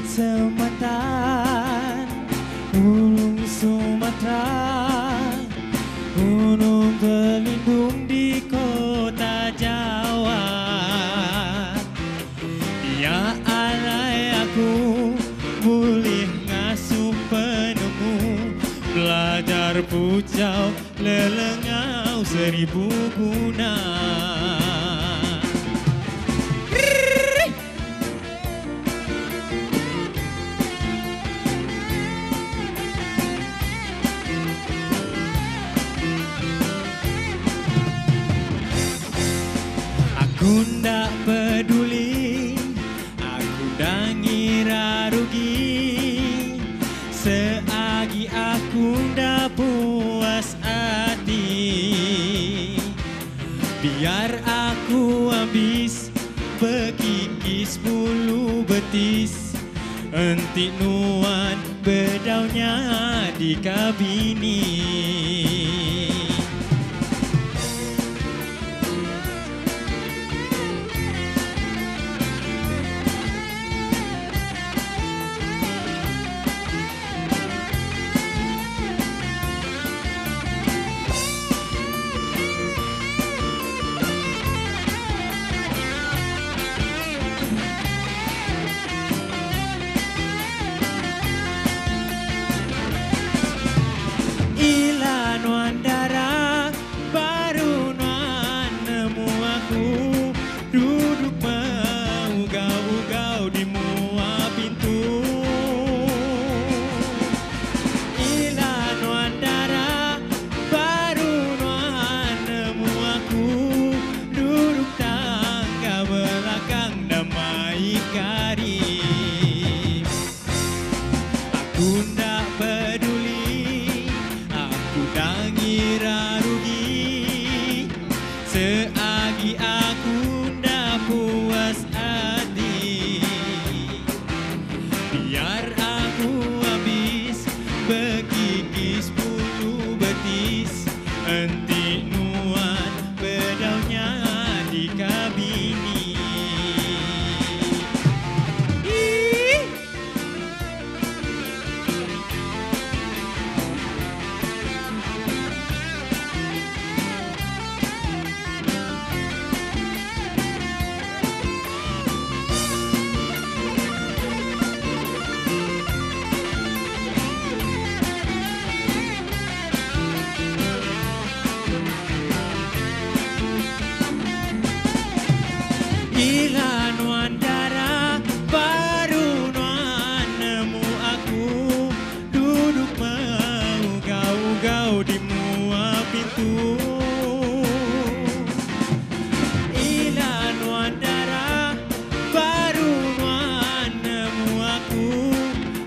Semetan Gunung Sumatera, gunung terlindung di kota Jawa. Ya alai aku boleh ngasuh penemu, belajar pucau lelengau 1000 guna. Aku ndak peduli, aku dah ngira rugi, seagi aku ndak puas hati. Biar aku habis bekikis bulu betis, entik nuan bedaunya di kabini. Ila nuan darah baru nuan nemu aku, duduk mengugau-ugau di mua pintu. Ila nuan darah baru nuan nemu aku, duduk tangga belakang damai karib. Aku ndak peduli, dah ngira rugi, seagi aku ndak puas hati. Biar aku habis bekikis bulu betis, entik nuan bedaunya di kabini. Ila nuan darah baru nuan nemu aku, duduk mengugau-ugau di mua pintu. Ila nuan darah baru nuan nemu aku,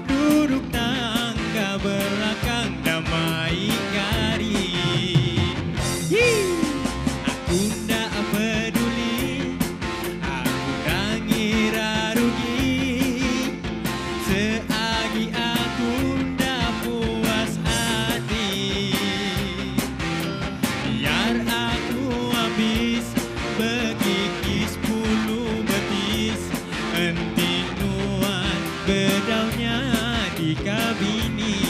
duduk tangga belakang damai karib. Aku ndak peduli, ngira rugi, seagi aku ndak puas hati. Biar aku habis bekikis bulu betis, entik nuan bedaunya di kabini.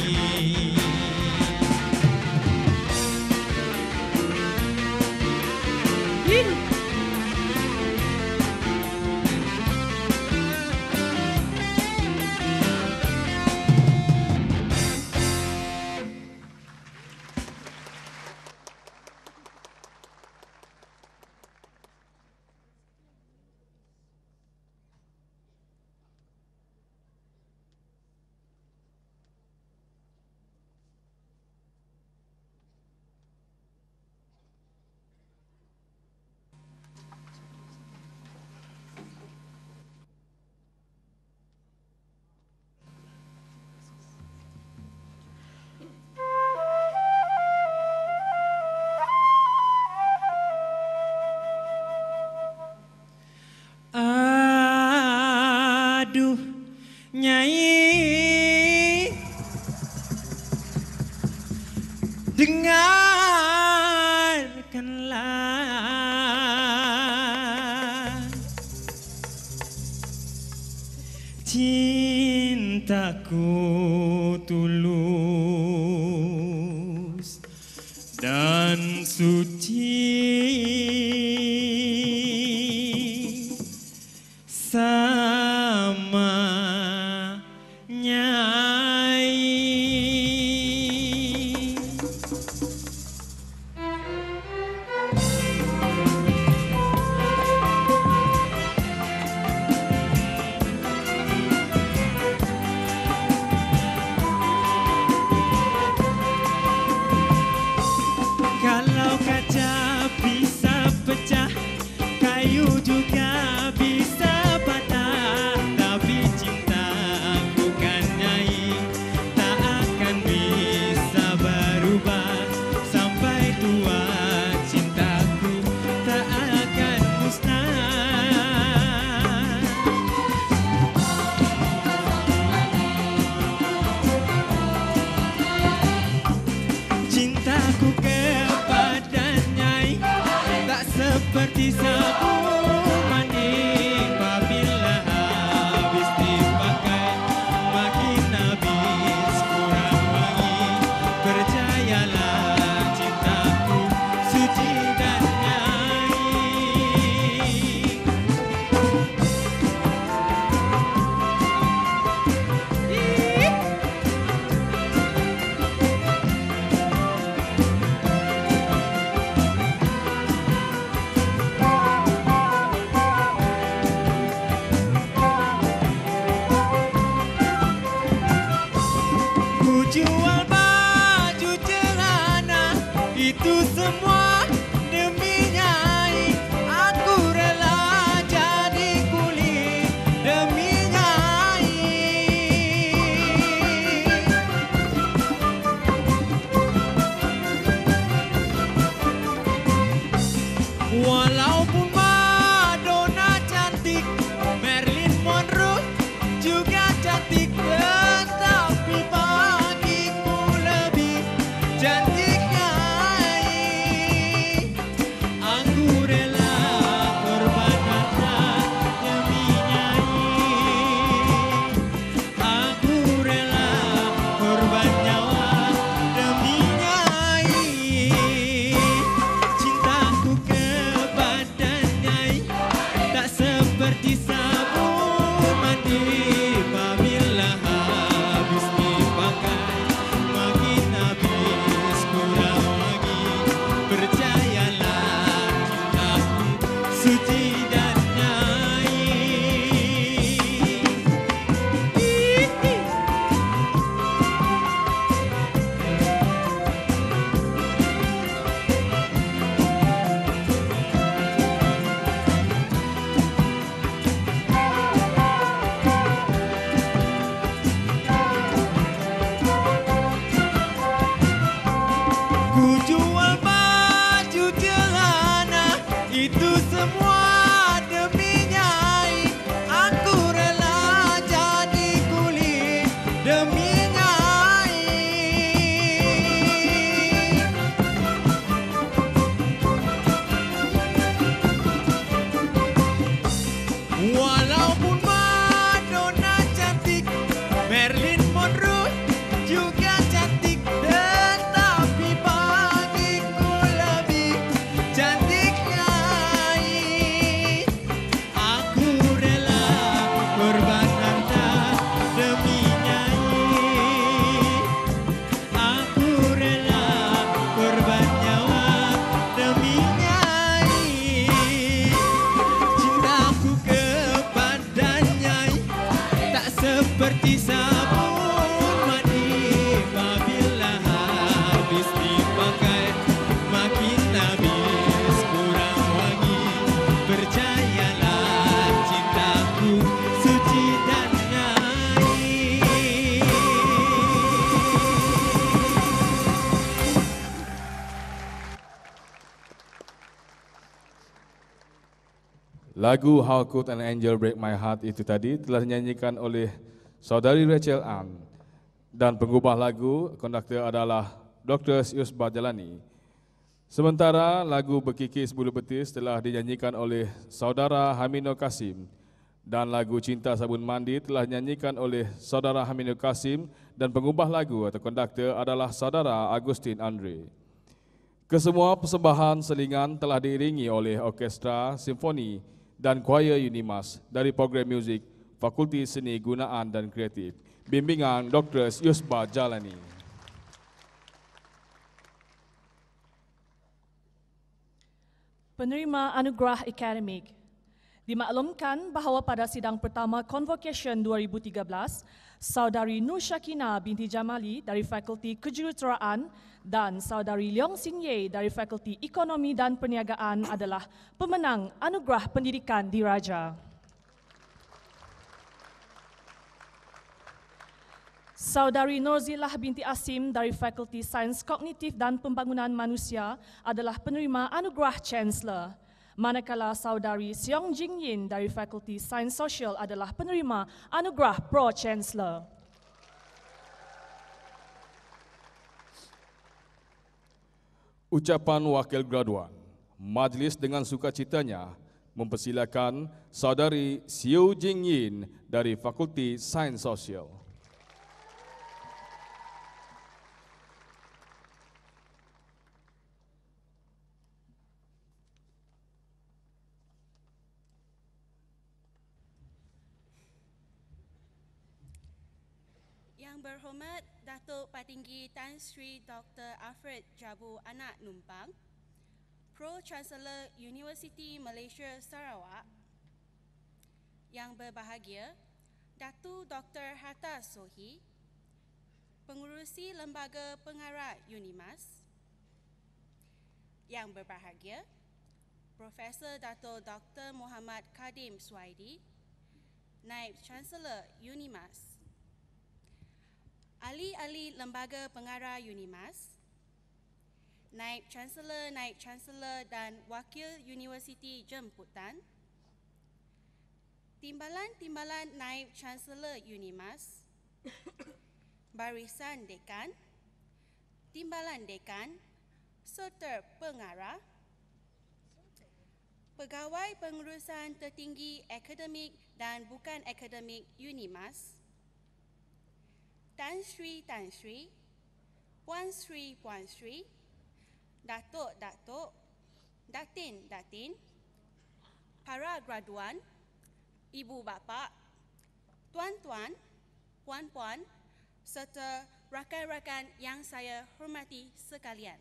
Aduh Nyai, dengarkanlah cinta cintaku tulus dan suci sama Nyai. Kalau kaca bisa pecah, kayu juga bisa patah, tapi cintaku kan Nyai tak akan bisa berubah sampai tua. Cintaku tak akan musnah. Cintaku kepada Nyai tak seperti sabun mandi, apabila habis dipakai makin habis kurang wangi. Percayalah cintaku suci dan Nyai. Ku jual baju celana itu semua demi Nyai. Aku rela jadi kuli demi Nyai. Walaupun Madonna cantik, Marilyn Monroe juga cantik, tetapi bagiku lebih cantik Nyai. Aku rela korban harta demi Nyai. Aku rela korban nyawa demi Nyai. Cintaku kepada Nyai tak seperti sabun mandi, apabila habis dipakai makin habis kurang wangi. Percayalah cintaku suci dan Nyai. Ku jual baju celana itu semua demi Nyai. Aku rela jadi kuli demi Nyai. Walaupun Madonna cantik, Marilyn Monroe juga cantik, tetapi bagiku lebih cantik Nyai. Aku rela korban harta demi Nyai. Aku rela korban nyawa demi Nyai. Cintaku kepada Nyai tak seperti sabun mandi, apabila habis dipakai makin habis kurang wangi. Percayalah cintaku suci dan Nyai. Lagu How Could an Angel Break My Heart itu tadi telah dinyanyikan oleh Saudari Rachel Ann, dan pengubah lagu konduktor adalah Dr. Yusba Jalani. Sementara lagu Berkikis Bulu Betis telah dinyanyikan oleh Saudara Hamino Kasim Dan lagu Cinta Sabun Mandi telah dinyanyikan oleh Saudara Aminul Kasim dan pengubah lagu atau konduktor adalah Saudara Agustin Andre. Kesemua persembahan selingan telah diiringi oleh Orkestra Simfoni dan Choir Unimas dari program muzik Fakulti Seni Gunaan dan Kreatif. Bimbingan Dr. Yusba Jalani. Penerima Anugerah Akademik. Dimaklumkan bahawa pada sidang pertama Convocation 2013, Saudari Nur Syakina binti Jamali dari Fakulti Kejuruteraan dan Saudari Leong Sin Ye dari Fakulti Ekonomi dan Perniagaan adalah pemenang Anugerah Pendidikan Diraja. Saudari Norzilah binti Asim dari Fakulti Sains Kognitif dan Pembangunan Manusia adalah penerima Anugerah Chancellor. Manakala Saudari Seong Jing Yin dari Fakulti Sains Sosial adalah penerima Anugerah Pro-Chancellor. Ucapan Wakil Graduan. Majlis dengan sukacitanya mempersilakan Saudari Seo Jing Yin dari Fakulti Sains Sosial. Yang berhormat Datuk Patinggi Tan Sri Dr. Alfred Jabu Anak Numpang, Pro-Chancellor Universiti Malaysia Sarawak. Yang berbahagia Datuk Dr. Hatta Sohi, Pengurusi Lembaga Pengarah Unimas. Yang berbahagia Profesor Datuk Dr. Muhammad Kadim Suwaidi, Naib Chancellor Unimas. Ahli-ahli Lembaga Pengarah Unimas, Naib Chancellor dan Wakil Universiti Jemputan, Timbalan-timbalan Naib Chancellor Unimas, Barisan Dekan, Timbalan Dekan, serta pengarah, Pegawai Pengurusan Tertinggi Akademik dan Bukan Akademik Unimas, Tan Sri, Puan Sri, Datuk, Datin, para graduan, ibu bapa, tuan-tuan, puan-puan, serta rakan-rakan yang saya hormati sekalian.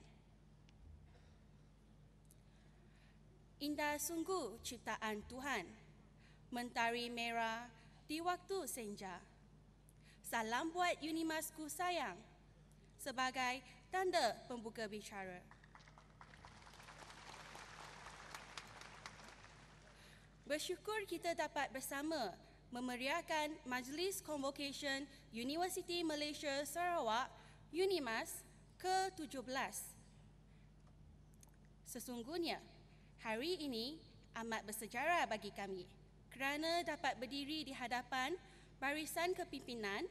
Indah sungguh ciptaan Tuhan, mentari merah di waktu senja. Salam buat Unimasku sayang sebagai tanda pembuka bicara. Bersyukur kita dapat bersama memeriahkan Majlis Convocation Universiti Malaysia Sarawak Unimas ke-17. Sesungguhnya, hari ini amat bersejarah bagi kami kerana dapat berdiri di hadapan barisan kepimpinan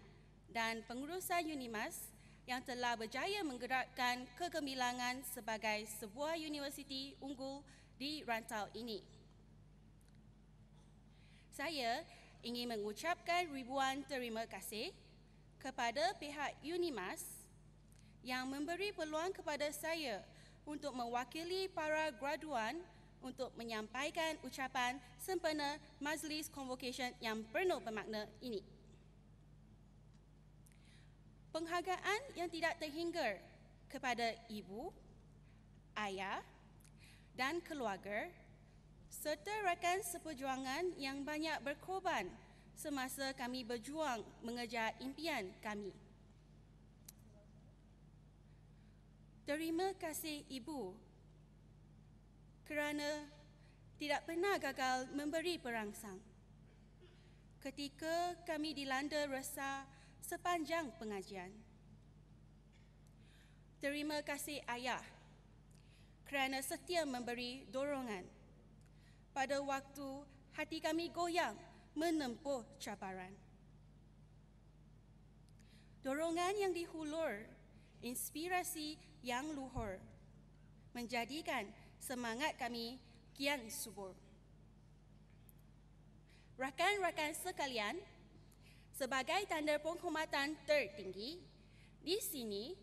dan pengurusan Unimas yang telah berjaya menggerakkan kegemilangan sebagai sebuah universiti unggul di rantau ini. Saya ingin mengucapkan ribuan terima kasih kepada pihak Unimas yang memberi peluang kepada saya untuk mewakili para graduan untuk menyampaikan ucapan sempena Majlis Convocation yang penuh bermakna ini. Penghargaan yang tidak terhingga kepada ibu, ayah dan keluarga serta rakan seperjuangan yang banyak berkorban semasa kami berjuang mengejar impian kami. Terima kasih Ibu kerana tidak pernah gagal memberi perangsang ketika kami dilanda resah sepanjang pengajian. Terima kasih Ayah kerana setia memberi dorongan pada waktu hati kami goyang menempuh cabaran. Dorongan yang dihulur, inspirasi yang luhur, menjadikan semangat kami kian subur. Rakan-rakan sekalian, sebagai tanda penghormatan tertinggi, di sini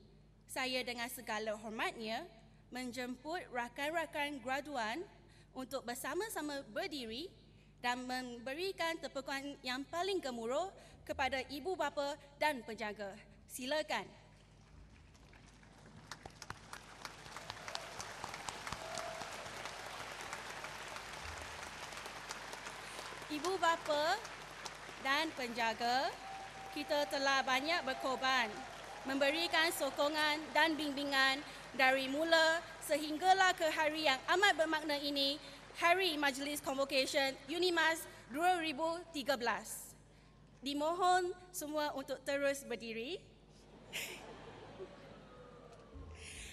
saya dengan segala hormatnya menjemput rakan-rakan graduan untuk bersama-sama berdiri dan memberikan tepukan yang paling gemuruh kepada ibu bapa dan penjaga. Silakan. Ibu bapa dan penjaga, kita telah banyak berkorban, memberikan sokongan dan bimbingan dari mula sehinggalah ke hari yang amat bermakna ini, Hari Majlis Convocation UNIMAS 2013. Dimohon semua untuk terus berdiri.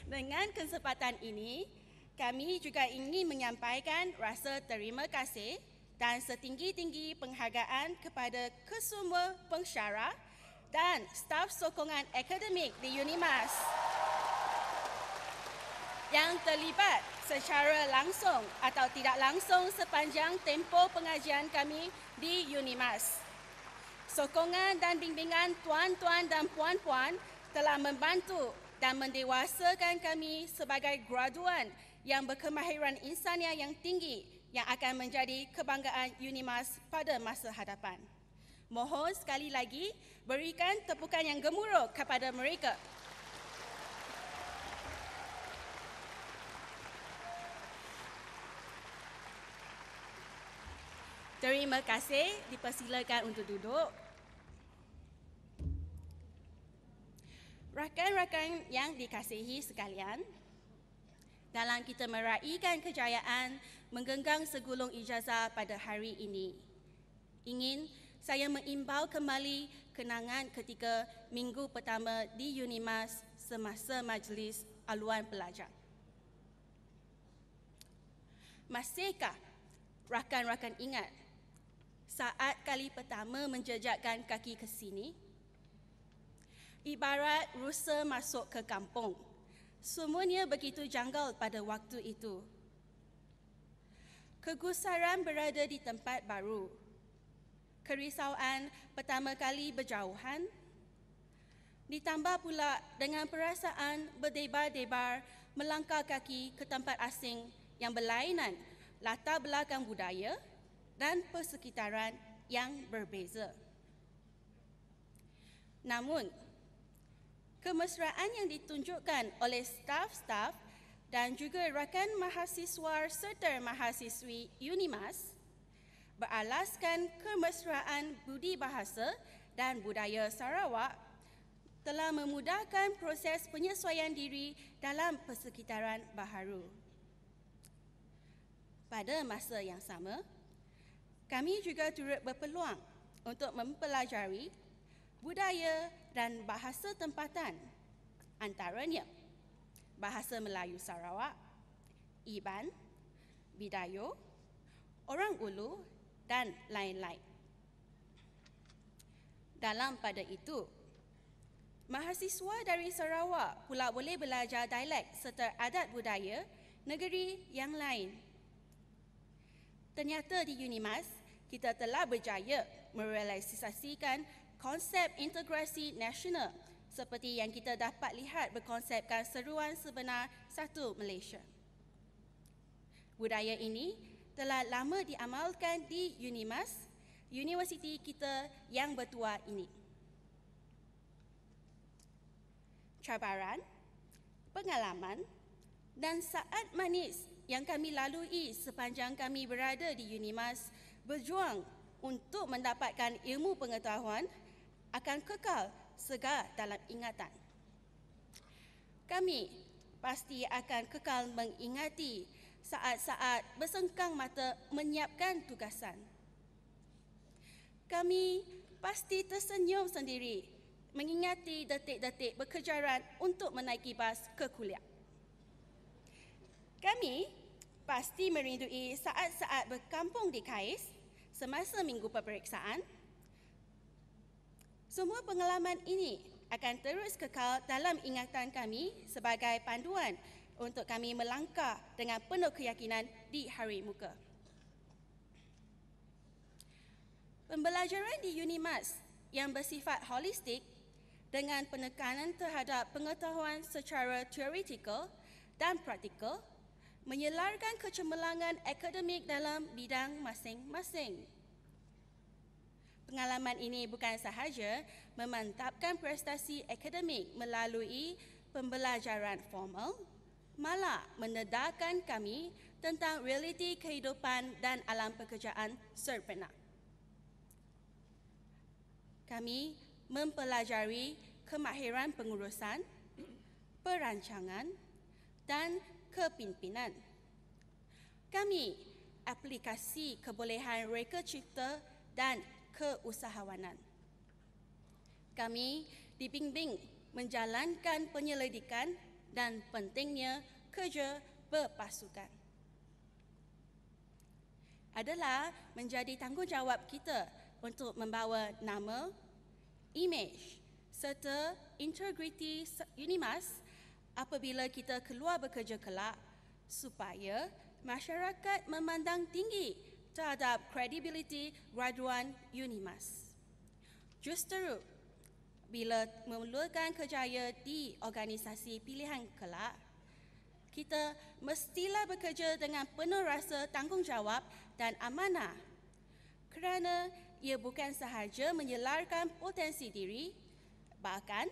Dengan kesempatan ini, kami juga ingin menyampaikan rasa terima kasih dan setinggi-tinggi penghargaan kepada kesemua pensyarah dan staf sokongan akademik di UNIMAS yang terlibat secara langsung atau tidak langsung sepanjang tempoh pengajian kami di UNIMAS. Sokongan dan bimbingan tuan-tuan dan puan-puan telah membantu dan mendewasakan kami sebagai graduan yang berkemahiran insaniah yang tinggi yang akan menjadi kebanggaan UNIMAS pada masa hadapan. Mohon sekali lagi berikan tepukan yang gemuruh kepada mereka. Terima kasih, dipersilakan untuk duduk. Rakan-rakan yang dikasihi sekalian, dalam kita meraihkan kejayaan menggenggam segulung ijazah pada hari ini, ingin saya mengimbau kembali kenangan ketika minggu pertama di UNIMAS semasa majlis aluan pelajar. Masihkah rakan-rakan ingat saat kali pertama menjejakkan kaki ke sini? Ibarat rusa masuk ke kampung. Semuanya begitu janggal pada waktu itu. Kegusaran berada di tempat baru. Kerisauan pertama kali berjauhan. Ditambah pula dengan perasaan berdebar-debar melangkah kaki ke tempat asing yang berlainan latar belakang budaya dan persekitaran yang berbeza. Namun, kemesraan yang ditunjukkan oleh staf-staf dan juga rakan mahasiswa serta mahasiswi UNIMAS beralaskan kemesraan budi bahasa dan budaya Sarawak telah memudahkan proses penyesuaian diri dalam persekitaran baharu. Pada masa yang sama, kami juga turut berpeluang untuk mempelajari budaya dan bahasa tempatan, antaranya bahasa Melayu Sarawak, Iban, Bidayu, Orang Ulu dan lain-lain. Dalam pada itu, mahasiswa dari Sarawak pula boleh belajar dialek serta adat budaya negeri yang lain. Ternyata di UNIMAS, kita telah berjaya merealisasikan konsep integrasi nasional seperti yang kita dapat lihat berkonsepkan seruan sebenar Satu Malaysia. Budaya ini telah lama diamalkan di UNIMAS, universiti kita yang bertuah ini. Cabaran, pengalaman dan saat manis yang kami lalui sepanjang kami berada di UNIMAS berjuang untuk mendapatkan ilmu pengetahuan akan kekal segar dalam ingatan. Kami pasti akan kekal mengingati saat-saat bersengkang mata menyiapkan tugasan. Kami pasti tersenyum sendiri mengingati detik-detik berkejaran untuk menaiki bas ke kuliah. Kami pasti merindui saat-saat berkampung di KAIS semasa minggu peperiksaan. Semua pengalaman ini akan terus kekal dalam ingatan kami sebagai panduan untuk kami melangkah dengan penuh keyakinan di hari muka. Pembelajaran di UNIMAS yang bersifat holistik dengan penekanan terhadap pengetahuan secara teoretikal dan praktikal menyelarkan kecemerlangan akademik dalam bidang masing-masing. Pengalaman ini bukan sahaja memantapkan prestasi akademik melalui pembelajaran formal, malah menedarkan kami tentang realiti kehidupan dan alam pekerjaan serpena. Kami mempelajari kemahiran pengurusan, perancangan dan kepimpinan. Kami aplikasi kebolehan reka cipta dan keusahawanan. Kami dibimbing menjalankan penyelidikan dan pentingnya kerja berpasukan. Adalah menjadi tanggungjawab kita untuk membawa nama, imej serta integriti UNIMAS apabila kita keluar bekerja kelak supaya masyarakat memandang tinggi terhadap kredibiliti graduan UNIMAS. Justeru, bila memerlukan kerjaya di organisasi pilihan kelak, kita mestilah bekerja dengan penuh rasa tanggungjawab dan amanah kerana ia bukan sahaja menyelarkan potensi diri, bahkan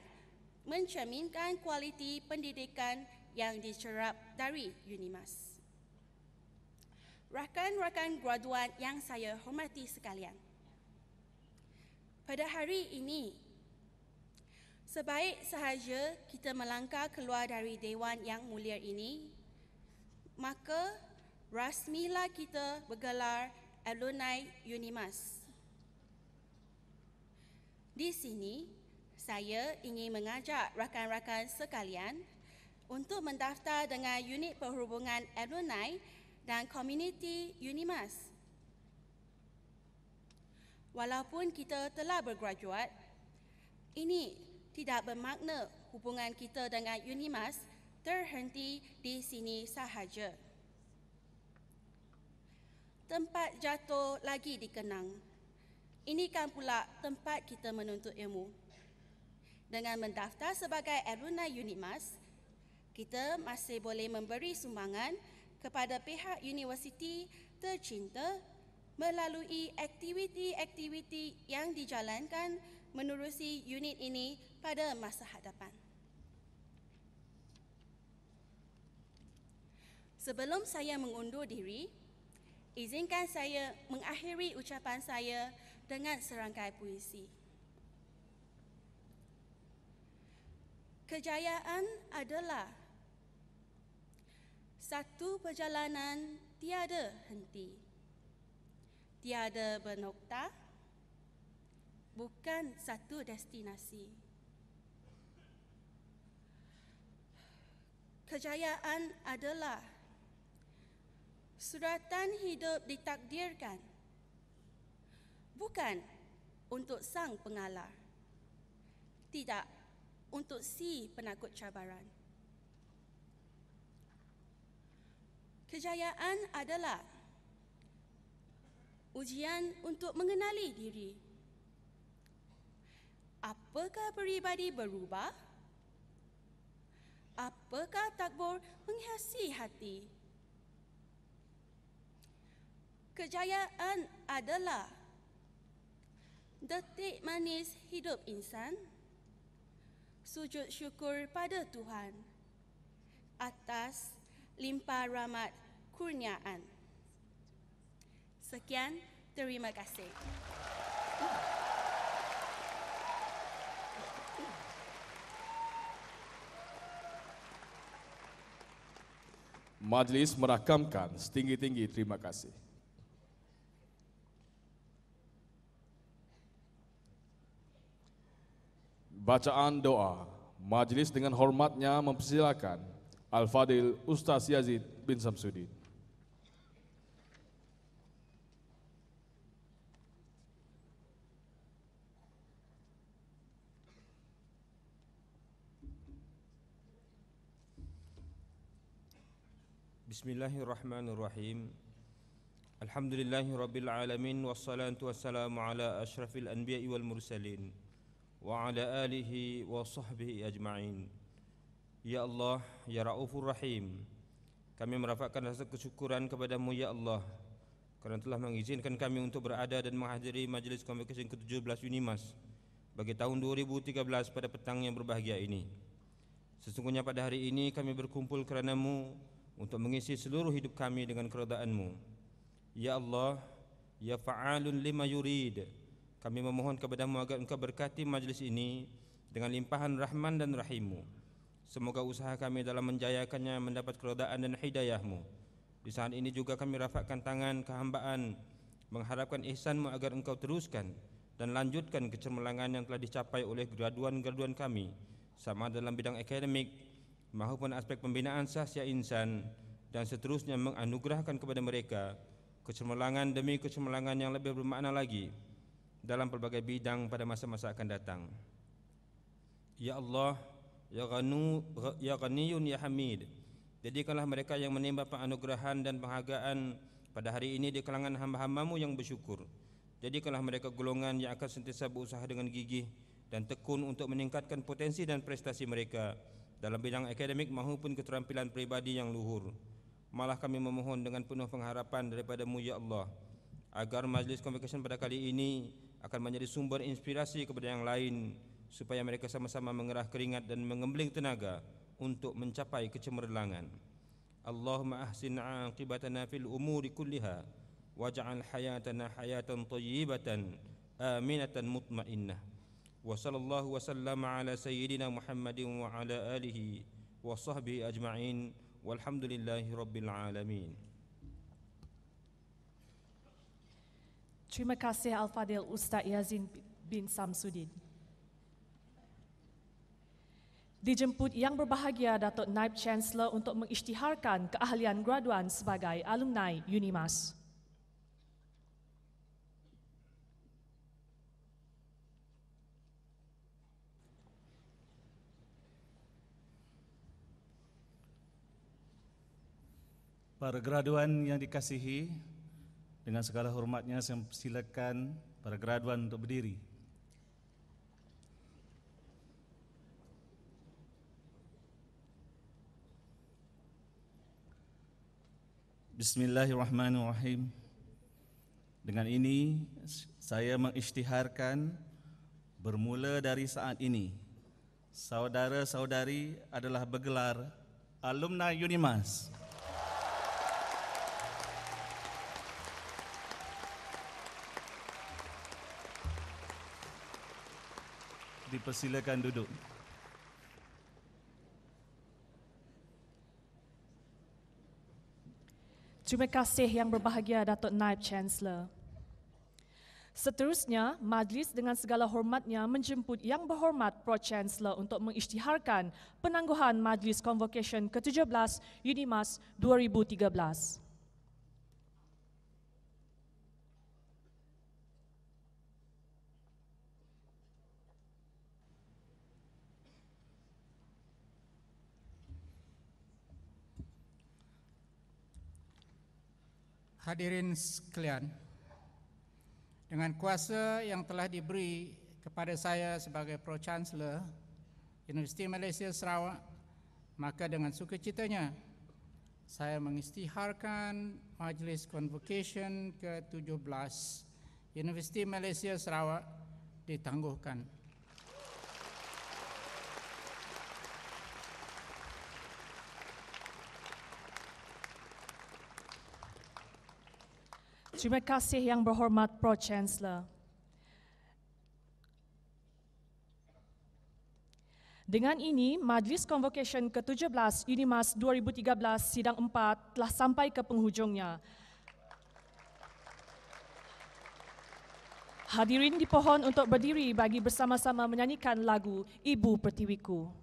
mencerminkan kualiti pendidikan yang dicerap dari UNIMAS. Rakan-rakan graduan yang saya hormati sekalian, pada hari ini, sebaik sahaja kita melangkah keluar dari Dewan yang mulia ini, maka rasmilah kita bergelar alumni UNIMAS. Di sini, saya ingin mengajak rakan-rakan sekalian untuk mendaftar dengan unit perhubungan alumni dan komuniti UNIMAS. Walaupun kita telah bergraduat, ini tidak bermakna hubungan kita dengan UNIMAS terhenti di sini sahaja. Tempat jatuh lagi dikenang. Ini kan pula tempat kita menuntut ilmu. Dengan mendaftar sebagai alumni UNIMAS, kita masih boleh memberi sumbangan kepada pihak universiti tercinta melalui aktiviti-aktiviti yang dijalankan menerusi unit ini pada masa hadapan. Sebelum saya mengundur diri, izinkan saya mengakhiri ucapan saya dengan serangkai puisi. Kejayaan adalah satu perjalanan tiada henti, tiada bernokta, bukan satu destinasi. Kejayaan adalah suratan hidup ditakdirkan, bukan untuk sang pengalah, tidak untuk si penakut cabaran. Kejayaan adalah ujian untuk mengenali diri. Apakah peribadi berubah? Apakah takbur menghiasi hati? Kejayaan adalah detik manis hidup insan, sujud syukur pada Tuhan atas limpah rahmat kurniaan. Sekian, terima kasih. Majlis merakamkan setinggi-tinggi terima kasih. Bacaan doa. Majlis dengan hormatnya mempersilakan Al-Fadil Ustaz Yazid bin Samsudin. Bismillahirrahmanirrahim. Alhamdulillahi Rabbil Alamin. Wassalatu wassalamu ala ashrafil anbiya'i wal mursalin wa ala alihi wa sahbihi ajma'in. Ya Allah, Ya Ra'ufur Rahim, kami merafakkan rasa kesyukuran kepadamu ya Allah kerana telah mengizinkan kami untuk berada dan menghadiri majlis convocation ke-17 UNIMAS bagi tahun 2013 pada petang yang berbahagia ini. Sesungguhnya pada hari ini kami berkumpul kerana-Mu untuk mengisi seluruh hidup kami dengan keredaan-Mu. Ya Allah, Ya Fa'alun lima yurid, kami memohon kepada-Mu agar Engkau berkati majlis ini dengan limpahan rahman dan rahim-Mu. Semoga usaha kami dalam menjayakannya mendapat keredaan dan hidayah-Mu. Di saat ini juga kami rafakkan tangan kehambaan mengharapkan ihsan-Mu agar Engkau teruskan dan lanjutkan kecemerlangan yang telah dicapai oleh graduan-graduan kami sama dalam bidang akademik maupun aspek pembinaan sahsia insan, dan seterusnya menganugerahkan kepada mereka kecemerlangan demi kecemerlangan yang lebih bermakna lagi dalam pelbagai bidang pada masa-masa akan datang. Ya Allah, Ya Ghaniyun Ya Hamid, jadikanlah mereka yang menimba penganugerahan dan penghargaan pada hari ini di kalangan hamba-hamba-Mu yang bersyukur. Jadikanlah mereka golongan yang akan sentiasa berusaha dengan gigih dan tekun untuk meningkatkan potensi dan prestasi mereka dalam bidang akademik maupun keterampilan pribadi yang luhur. Malah kami memohon dengan penuh pengharapan daripada-Mu ya Allah agar majlis convocation pada kali ini akan menjadi sumber inspirasi kepada yang lain supaya mereka sama-sama mengerah keringat dan mengembling tenaga untuk mencapai kecemerlangan. Allahumma ahsin 'aqibatana fil umuri kulliha waj'al hayatana hayatan thayyibatan aminatan mutmainnah. Wa sallallahu wa sallama ala sayyidina Muhammadin wa ala alihi wa sahbihi ajma'in. Walhamdulillahi Rabbil Alamin. Terima kasih Al-Fadhil Ustaz Yazin bin Samsudin. Dijemput yang berbahagia Datuk Naib Chancellor untuk mengisytiharkan keahlian graduan sebagai alumni UNIMAS. Para graduan yang dikasihi, dengan segala hormatnya saya persilakan para graduan untuk berdiri. Bismillahirrahmanirrahim. Dengan ini saya mengisytiharkan bermula dari saat ini saudara-saudari adalah bergelar alumni UNIMAS. Dipersilakan duduk. Terima kasih yang berbahagia Datuk Naib Chancellor. Seterusnya, majlis dengan segala hormatnya menjemput Yang Berhormat Pro-Chancellor untuk mengisytiharkan penangguhan Majlis Convocation ke-17 UNIMAS 2013. Hadirin sekalian, dengan kuasa yang telah diberi kepada saya sebagai Pro-Chancellor Universiti Malaysia Sarawak, maka dengan sukacitanya saya mengisytiharkan Majlis Convocation ke-17 Universiti Malaysia Sarawak ditangguhkan. Terima kasih Yang Berhormat Pro-Chancellor. Dengan ini, Majlis Convocation ke-17 UNIMAS 2013 Sidang 4 telah sampai ke penghujungnya. Hadirin dipohon untuk berdiri bagi bersama-sama menyanyikan lagu Ibu Pertiwiku.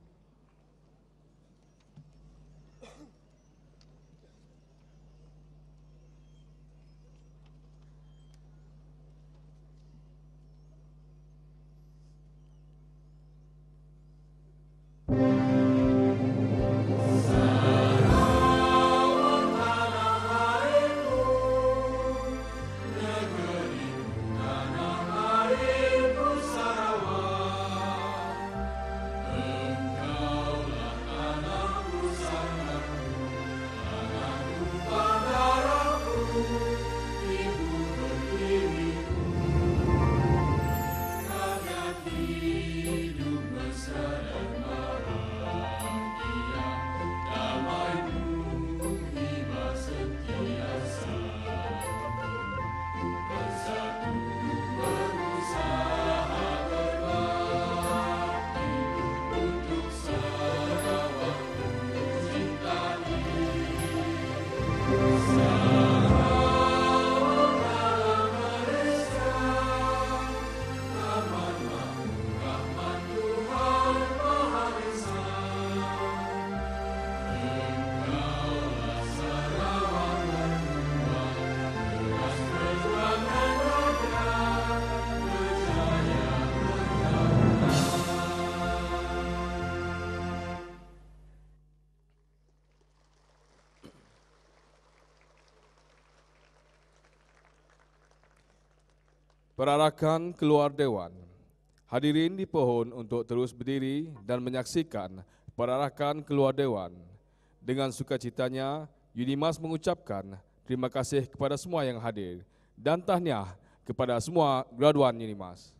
Perarakan keluar Dewan. Hadirin dipohon untuk terus berdiri dan menyaksikan perarakan keluar Dewan. Dengan sukacitanya, Unimas mengucapkan terima kasih kepada semua yang hadir dan tahniah kepada semua graduan Unimas.